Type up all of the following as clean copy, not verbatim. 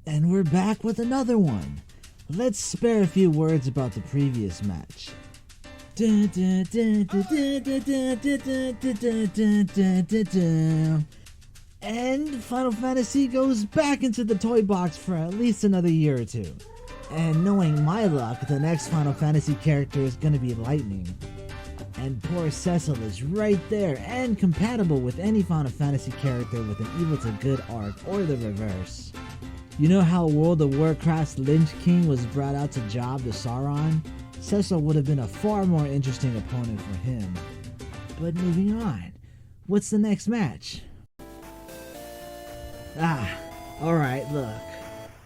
And we're back with another one. Let's spare a few words about the previous match. And Final Fantasy goes back into the toy box for at least another year or two. And knowing my luck, the next Final Fantasy character is going to be Lightning. And poor Cecil is right there and compatible with any Final Fantasy character with an evil to good arc or the reverse. You know how World of Warcraft's Lynch King was brought out to job to Sauron? Cecil would have been a far more interesting opponent for him. But moving on, what's the next match? Alright, look.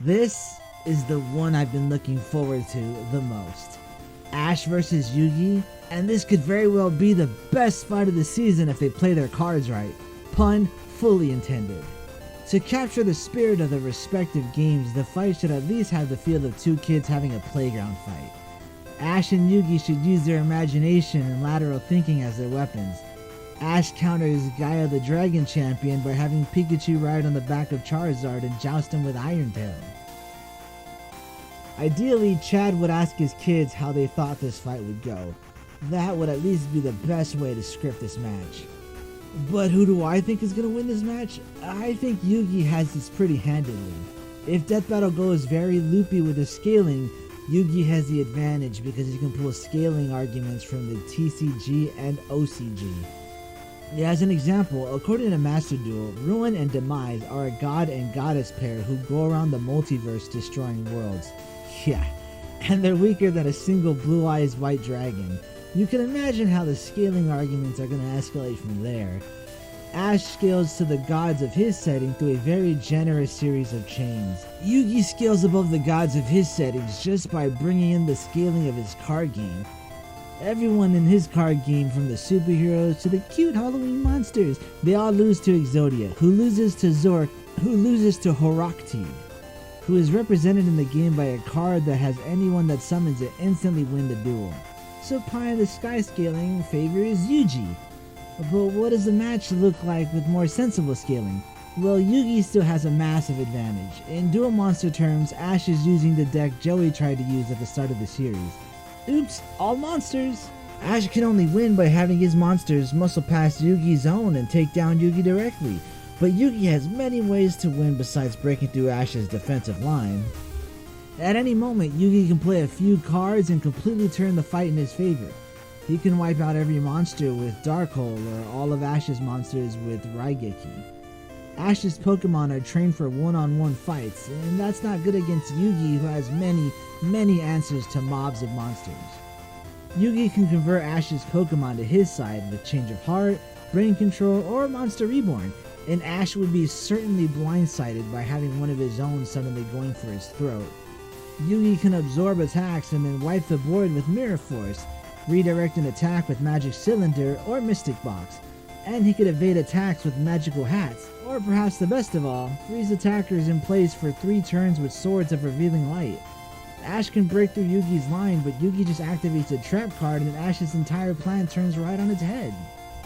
This is the one I've been looking forward to the most. Ash versus Yugi, and this could very well be the best fight of the season if they play their cards right. Pun fully intended. To capture the spirit of the respective games, the fight should at least have the feel of two kids having a playground fight. Ash and Yugi should use their imagination and lateral thinking as their weapons. Ash counters Gaia the Dragon Champion by having Pikachu ride on the back of Charizard and joust him with Iron Tail. Ideally, Chad would ask his kids how they thought this fight would go. That would at least be the best way to script this match. But who do I think is going to win this match? I think Yugi has this pretty handedly. If Death Battle goes very loopy with the scaling, Yugi has the advantage because he can pull scaling arguments from the TCG and OCG. As an example, according to Master Duel, Ruin and Demise are a god and goddess pair who go around the multiverse destroying worlds. Yeah, and they're weaker than a single blue-eyes white dragon. You can imagine how the scaling arguments are going to escalate from there. Ash scales to the gods of his setting through a very generous series of chains. Yugi scales above the gods of his settings just by bringing in the scaling of his card game. Everyone in his card game, from the superheroes to the cute Halloween monsters, they all lose to Exodia, who loses to Zork, who loses to Horakti, who is represented in the game by a card that has anyone that summons it instantly win the duel. So pie in the sky scaling favors Yugi. But what does the match look like with more sensible scaling? Well, Yugi still has a massive advantage. In dual monster terms, Ash is using the deck Joey tried to use at the start of the series. Oops, all monsters! Ash can only win by having his monsters muscle past Yugi's own and take down Yugi directly. But Yugi has many ways to win besides breaking through Ash's defensive line. At any moment, Yugi can play a few cards and completely turn the fight in his favor. He can wipe out every monster with Darkhold or all of Ash's monsters with Raigeki. Ash's Pokemon are trained for one-on-one fights, and that's not good against Yugi, who has many answers to mobs of monsters. Yugi can convert Ash's Pokemon to his side with Change of Heart, Brain Control, or Monster Reborn, and Ash would be certainly blindsided by having one of his own suddenly going for his throat. Yugi can absorb attacks and then wipe the board with Mirror Force, redirect an attack with Magic Cylinder or Mystic Box, and he could evade attacks with Magical Hats, or perhaps the best of all, freeze attackers in place for 3 turns with Swords of Revealing Light. Ash can break through Yugi's line, but Yugi just activates a trap card and Ash's entire plan turns right on its head.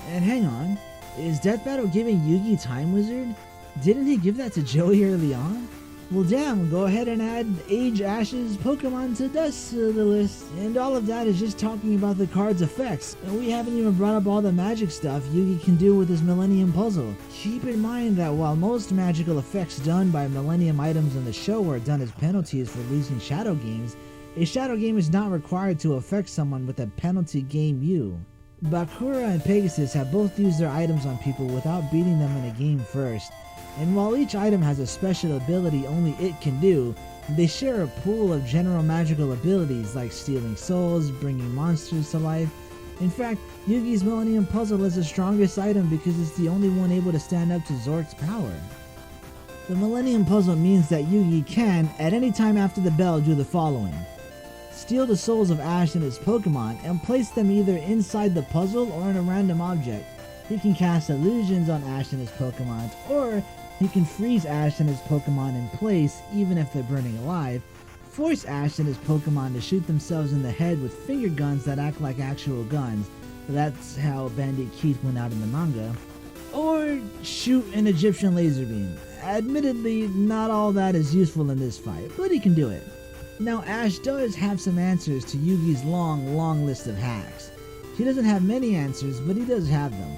And hang on, is Death Battle giving Yugi Time Wizard? Didn't he give that to Joey early on? Well damn, go ahead and add Age Ash's Pokemon to the list. And all of that is just talking about the card's effects. And we haven't even brought up all the magic stuff Yugi can do with his Millennium Puzzle. Keep in mind that while most magical effects done by Millennium items in the show are done as penalties for losing Shadow Games, a Shadow Game is not required to affect someone with a penalty game U. Bakura and Pegasus have both used their items on people without beating them in a game first. And while each item has a special ability only it can do, they share a pool of general magical abilities like stealing souls, bringing monsters to life. In fact, Yugi's Millennium Puzzle is the strongest item because it's the only one able to stand up to Zork's power. The Millennium Puzzle means that Yugi can, at any time after the bell, do the following. Steal the souls of Ash and his Pokemon and place them either inside the puzzle or in a random object. He can cast illusions on Ash and his Pokemon, or he can freeze Ash and his Pokemon in place even if they're burning alive, force Ash and his Pokemon to shoot themselves in the head with finger guns that act like actual guns. That's how Bandit Keith went out in the manga. Or shoot an Egyptian laser beam. Admittedly, not all that is useful in this fight, but he can do it. Now Ash does have some answers to Yugi's long list of hacks. He doesn't have many answers, but he does have them.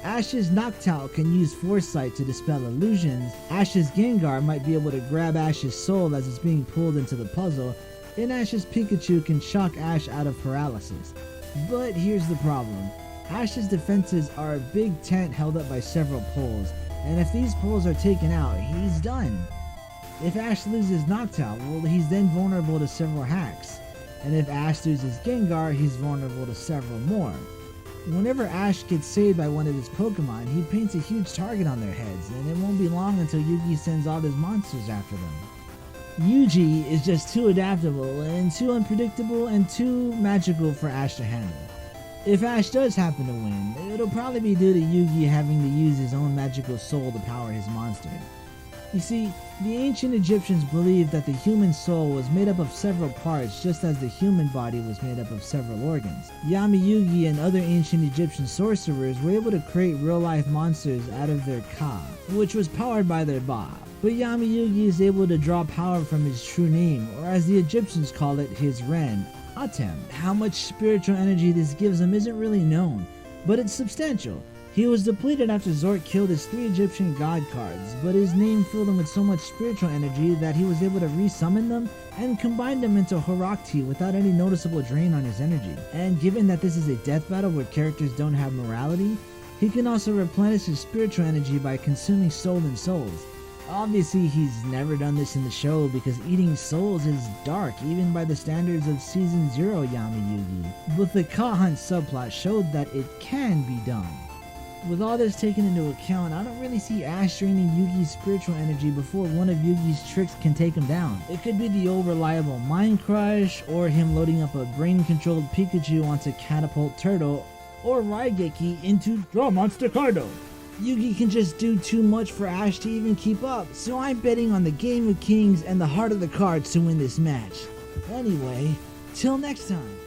Ash's Noctowl can use Foresight to dispel illusions, Ash's Gengar might be able to grab Ash's soul as it's being pulled into the puzzle, and Ash's Pikachu can shock Ash out of paralysis. But here's the problem. Ash's defenses are a big tent held up by several poles, and if these poles are taken out, he's done. If Ash loses Noctowl, well, he's then vulnerable to several hacks, and if Ash loses Gengar, he's vulnerable to several more. Whenever Ash gets saved by one of his Pokemon, he paints a huge target on their heads, and it won't be long until Yugi sends all his monsters after them. Yugi is just too adaptable and too unpredictable and too magical for Ash to handle. If Ash does happen to win, it'll probably be due to Yugi having to use his own magical soul to power his monster. You see, the ancient Egyptians believed that the human soul was made up of several parts just as the human body was made up of several organs. Yami Yugi and other ancient Egyptian sorcerers were able to create real-life monsters out of their Ka, which was powered by their Ba. But Yami Yugi is able to draw power from his true name, or as the Egyptians call it, his Ren, Atem. How much spiritual energy this gives him isn't really known, but it's substantial. He was depleted after Zork killed his 3 Egyptian god cards, but his name filled him with so much spiritual energy that he was able to resummon them and combine them into Horakti without any noticeable drain on his energy. And given that this is a death battle where characters don't have morality, he can also replenish his spiritual energy by consuming stolen souls. Obviously, he's never done this in the show because eating souls is dark even by the standards of Season 0 Yami Yugi, but the Ka Hunt subplot showed that it can be done. With all this taken into account, I don't really see Ash draining Yugi's spiritual energy before one of Yugi's tricks can take him down. It could be the old reliable Mind Crush, or him loading up a brain-controlled Pikachu onto Catapult Turtle, or Raigeki into Draw Monster Cardo. Yugi can just do too much for Ash to even keep up, so I'm betting on the Game of Kings and the Heart of the Cards to win this match. Anyway, till next time.